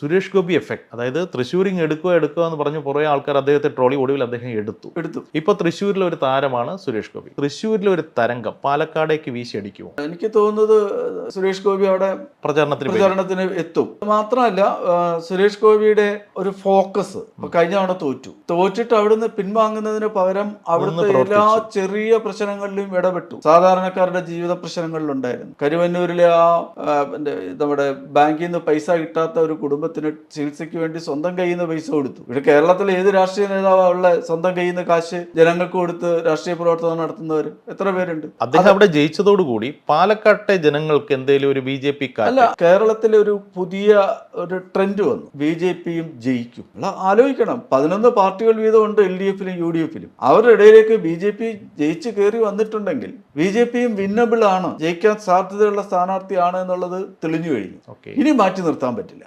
Suresh Gopi effect, അതായത് തൃശ്ശൂരിങ് എടുക്കുക എന്ന് പറഞ്ഞ് കുറേ ആൾക്കാർ അദ്ദേഹത്തെ ട്രോളി, ഒടുവിൽ അദ്ദേഹം എടുത്തു. ഇപ്പൊ തൃശ്ശൂരിലെ ഒരു താരമാണ് സുരേഷ് ഗോപി. തൃശ്ശൂരിലെ ഒരു തരംഗം പാലക്കാടേക്ക് വീശിയടിക്കുമോ? എനിക്ക് തോന്നുന്നത് സുരേഷ് ഗോപി അവിടെ പ്രചാരണത്തിന് എത്തും. മാത്രമല്ല സുരേഷ് ഗോപിയുടെ ഒരു ഫോക്കസ് കഴിഞ്ഞ തവണ തോറ്റിട്ട് അവിടുന്ന് പിൻവാങ്ങുന്നതിന് പകരം അവിടുത്തെ എല്ലാ ചെറിയ പ്രശ്നങ്ങളിലും ഇടപെട്ടു. സാധാരണക്കാരുടെ ജീവിത പ്രശ്നങ്ങളിലുണ്ടായിരുന്നു. കരുവന്നൂരിലെ നമ്മുടെ ബാങ്കിൽ നിന്ന് പൈസ കിട്ടാത്ത ഒരു കുടുംബത്തിന് ചികിത്സയ്ക്ക് വേണ്ടി സ്വന്തം കയ്യിൽ നിന്ന് പൈസ കൊടുത്തു. ഇവിടെ കേരളത്തിൽ ഏത് രാഷ്ട്രീയ നേതാവാ ഉള്ള സ്വന്തം കയ്യിൽ നിന്ന് കാശ് ജനങ്ങൾക്ക് കൊടുത്ത് രാഷ്ട്രീയ പ്രവർത്തനം നടത്തുന്നവർ എത്ര പേരുണ്ട്? അദ്ദേഹം അവിടെ ജയിച്ചതോടുകൂടി പാലക്കാട്ടെ ജനങ്ങൾക്ക് എന്തെങ്കിലും ഒരു BJP അല്ല, കേരളത്തിലെ ഒരു പുതിയ ഒരു ട്രെൻഡ് വന്നു. BJPയും ജയിക്കും. ആലോചിക്കണം, 11 പാർട്ടികൾ വീതമുണ്ട് LDFിലും UDFിലും. അവരുടെ ഇടയിലേക്ക് BJP ജയിച്ചു കയറി വന്നിട്ടുണ്ടെങ്കിൽ BJPയും വിന്നബിൾ ആണ്, ജയിക്കാൻ സാധ്യതയുള്ള സ്ഥാനാർത്ഥിയാണ് എന്നുള്ളത് തെളിഞ്ഞു കഴിഞ്ഞു. ഇനി മാറ്റി നിർത്താൻ പറ്റില്ല.